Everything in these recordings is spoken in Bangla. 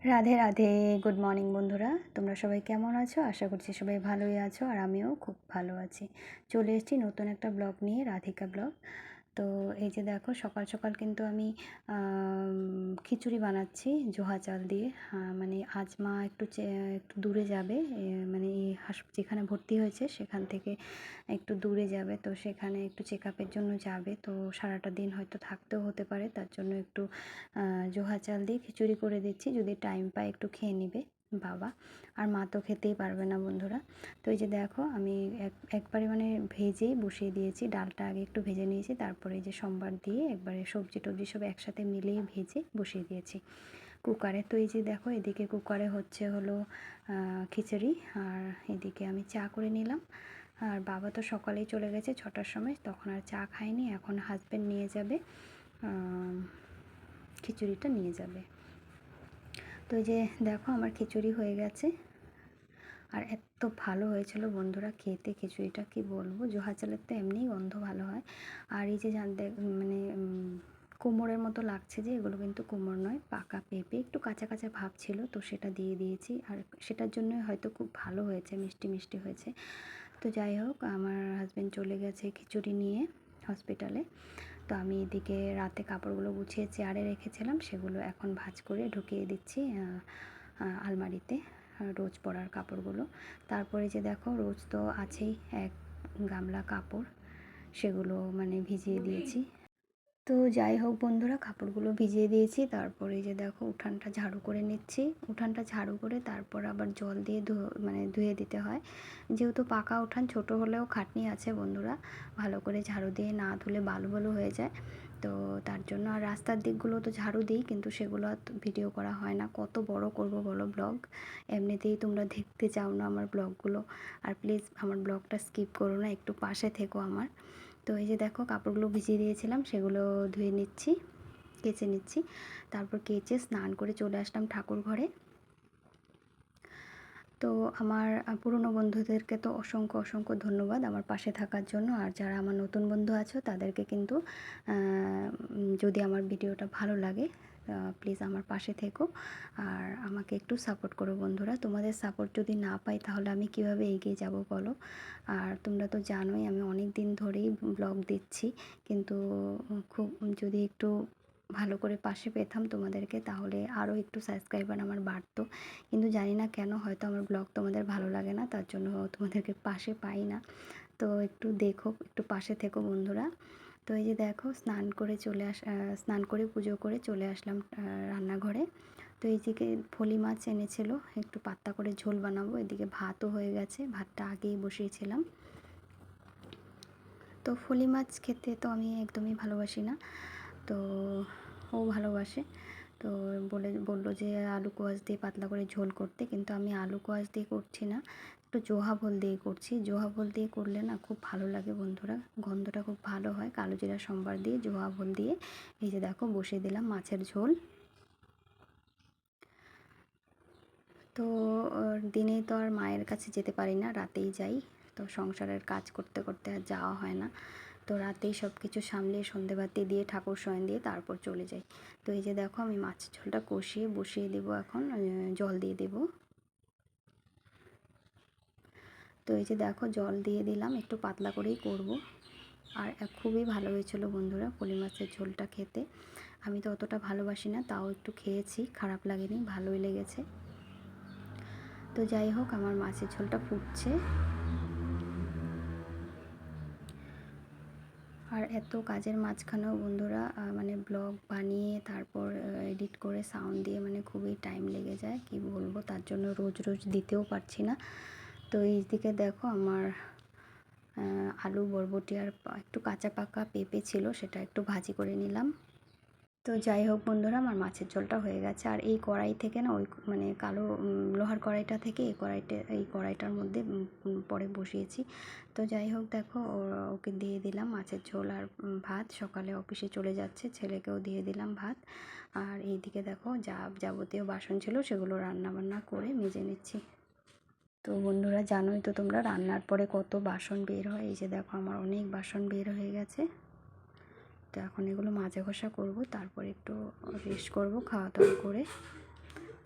রাধে রাধে। গুড মর্নিং বন্ধুরা, তোমরা সবাই কেমন আছো? আশা করছি সবাই ভালোই আছো, আর আমিও খুব ভালো আছি। চলে এসেছি নতুন একটা ব্লগ নিয়ে, রাধিকা ব্লগ। তো এই যে দেখো, সকাল সকাল কিন্তু আমি খিচুড়ি বানাচ্ছি জোহা চাল দিয়ে। মানে আজ মা একটু দূরে যাবে, মানে যেখানে ভর্তি হয়েছে সেখান থেকে একটু দূরে যাবে, তো সেখানে একটু চেক আপের জন্য যাবে। তো সারাটা দিন হয়তো থাকতেও হতে পারে, তার জন্য একটু জোহা চাল দিয়ে খিচুড়ি করে দিচ্ছি, যদি টাইম পায় একটু খেয়ে নেবে বাবা। আর মা তো খেতেই পারবে না বন্ধুরা। তো এই যে দেখো, আমি একবারে মানে ভেজেই বসিয়ে দিয়েছি। ডালটা আগে একটু ভেজে নিয়েছি, তারপরে এই যে সম্বার দিয়ে একবারে সবজি টবজি সব একসাথে মিলিয়ে ভেজে বসিয়ে দিয়েছি কুকারে। তো এই যে দেখো, এদিকে কুকারে হলো খিচুড়ি, আর এদিকে আমি চা করে নিলাম। আর বাবা তো সকালেই চলে গেছে 6টার সময়, তখন আর চা খায়নি। এখন হাজব্যান্ড নিয়ে যাবে, খিচুড়িটা নিয়ে যাবে। তো এই যে দেখো, আমার খিচুড়ি হয়ে গেছে, আর এত ভালো হয়েছিল বন্ধুরা খেতে খিচুড়িটা, কি বলবো। জোহা চালের তো এমনিই গন্ধ ভালো হয়। আর এই যে জানতে মানে কুমড়োর মতো লাগছে, যে এগুলো কিন্তু কুমড়ো নয়, পাকা পেঁপে, একটু কাঁচা কাঁচা ভাব ছিল, তো সেটা দিয়ে দিয়েছি। আর সেটার জন্য হয়তো খুব ভালো হয়েছে, মিষ্টি মিষ্টি হয়েছে। তো যাই হোক, আমার হাজব্যান্ড চলে গেছে খিচুড়ি নিয়ে হসপিটালে। তো আমি এদিকে রাতে কাপড়গুলো গুছিয়ে চেয়ারে রেখেছিলাম, সেগুলো এখন ভাঁজ করে ঢুকিয়ে দিচ্ছি আলমারিতে, রোজ পরার কাপড়গুলো। তারপরে যে দেখো, রোজ তো আছেই এক গামলা কাপড়, সেগুলো মানে ভিজিয়ে দিয়েছি। তো যাই হোক বন্ধুরা, কাপড়গুলো ভিজিয়ে দিয়েছি, তারপরে যে দেখো উঠানটা ঝাড়ু করে নিচ্ছি। উঠানটা ঝাড়ু করে তারপর আবার জল দিয়ে মানে ধুয়ে দিতে হয়, যেহেতু পাকা উঠান, ছোট হলেও খাটনি আছে বন্ধুরা। ভালো করে ঝাড়ু দিয়ে না ধুলে বালু বালু হয়ে যায়, তো তার জন্য। আর রাস্তার দিকগুলো তো ঝাড়ু দিই, কিন্তু সেগুলো আর ভিডিও করা হয় না। কত বড় করব বলো ব্লগ, এমনিতেই তোমরা দেখতে চাও না আমার ব্লগগুলো। আর প্লিজ আমার ব্লগটা স্কিপ করো না, একটু পাশে থেকো আমার। তো এই যে দেখো, কাপড়গুলো ভিজিয়ে দিয়েছিলাম, সেগুলো ধুয়ে নিচ্ছি, কেচে নিচ্ছি। তারপর কেচে স্নান করে চলে আসলাম ঠাকুর ঘরে। তো আমার পুরনো বন্ধুদেরকে তো অসংখ্য অসংখ্য ধন্যবাদ আমার পাশে থাকার জন্য। আর যারা আমার নতুন বন্ধু আছো তাদেরকে কিন্তু যদি আমার ভিডিওটা ভালো লাগে, প্লিজ আমার পাশে থেকো, আর আমাকে একটু সাপোর্ট করো বন্ধুরা। তোমাদের সাপোর্ট যদি না পাই তাহলে আমি কিভাবে এগিয়ে যাব বলো। আর তোমরা তো জানোই আমি অনেক দিন ধরেই ব্লগ দিচ্ছি, কিন্তু খুব যদি একটু ভালো করে পাশে পেতাম তোমাদেরকে, তাহলে আরও একটু সাবস্ক্রাইবার আমার বাড়তো। কিন্তু জানি না কেন, হয়তো আমার ব্লগ তোমাদের ভালো লাগে না, তার জন্য তোমাদেরকে পাশে পাই না। তো একটু দেখো, একটু পাশে থেকো বন্ধুরা। তো এই যে দেখো, স্নান করে পুজো করে চলে আসলাম রান্নাঘরে। তো এইদিকে ফলি মাছ এনেছিল, একটু পাতলা করে ঝোল বানাবো। এদিকে ভাতও হয়ে গেছে, ভাতটা আগেই বসিয়েছিলাম। তো ফলি মাছ খেতে তো আমি একদমই ভালোবাসি না, তো ও ভালোবাসে। তো বললো যে আলু কোয়াশ দিয়ে পাতলা করে ঝোল করতে, কিন্তু আমি আলু কোয়াশ দিয়ে করছি না, একটু জোহা ভোল দিয়ে করছি। জোহা ভোল দিয়ে করলে না খুব ভালো লাগে বন্ধুরা, গন্ধটা খুব ভালো হয়। কালো জিরা সম্বার দিয়ে জোহা ভোল দিয়ে এই যে দেখো বসিয়ে দিলাম মাছের ঝোল। তো দিনে তো আর মায়ের কাছে যেতে পারি না, রাতেই যাই। তো সংসারের কাজ করতে করতে আর যাওয়া হয় না, তো রাতেই সব কিছু সামলিয়ে সন্ধেবাতি দিয়ে ঠাকুর শয়ন দিয়ে তারপর চলে যাই। তো এই যে দেখো, আমি মাছের ঝোলটা কষিয়ে বসিয়ে দেবো এখন, জল দিয়ে দেবো। তো এই যে দেখো, জল দিয়ে দিলাম, একটু পাতলা করেই করব। আর খুবই ভালো হয়েছিল বন্ধুরা পলি মাছের ঝোলটা খেতে। আমি তো অতটা ভালোবাসি না, তাও একটু খেয়েছি, খারাপ লাগেনি, ভালোই লেগেছে। তো যাই হোক, আমার মাছের ঝোলটা ফুটছে। আর এত কাজের মাঝখানেও বন্ধুরা মানে ব্লগ বানিয়ে তারপর এডিট করে সাউন্ড দিয়ে মানে খুবই টাইম লেগে যায়, কি বলবো। তার জন্য রোজ রোজ দিতেও পারছি না। তো এই দিকে দেখো, আমার আলু বরবটি আর একটু কাঁচা পাকা পেঁপে ছিল, সেটা একটু ভাজি করে নিলাম। তো যাই হোক বন্ধুরা, আমার মাছের ঝোলটা হয়ে গেছে। আর এই কড়াই থেকে না, ওই মানে কালো লোহার কড়াইটা থেকে এই কড়াইটার মধ্যে পরে বসিয়েছি। তো যাই হোক দেখো, ওকে দিয়ে দিলাম মাছের ঝোল আর ভাত। সকালে অফিসে চলে যাচ্ছে, ছেলেকেও দিয়ে দিলাম ভাত। আর এইদিকে দেখো, যাবতীয় বাসন ছিল সেগুলো রান্না বান্না করে মেজে নিচ্ছি। তো বন্ধুরা জানোই তো তোমরা, রান্নার পরে কত বাসন বের হয়। এই যে দেখো, আমার অনেক বাসন বের হয়ে গেছে। তো এখন এগুলো মাজা ঘষা করবো, তারপর একটু রেস্ট করব, খাওয়া দাওয়া করে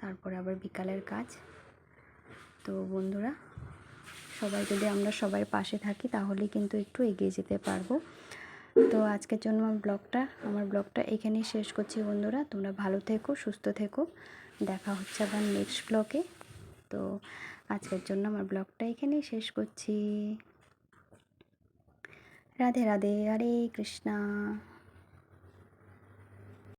তারপরে আবার বিকালের কাজ। তো বন্ধুরা, সবাই যদি আমরা সবাই পাশে থাকি তাহলেই কিন্তু একটু এগিয়ে যেতে পারবো। তো আজকের জন্য আমার ব্লগটা এখানেই শেষ করছি বন্ধুরা। তোমরা ভালো থেকো, সুস্থ থেকো, দেখা হচ্ছে আবার নেক্সট ব্লগে। তো আজকের জন্য আমার ব্লগটা এখানেই শেষ করছি। রাধে রাধে, হরে কৃষ্ণা।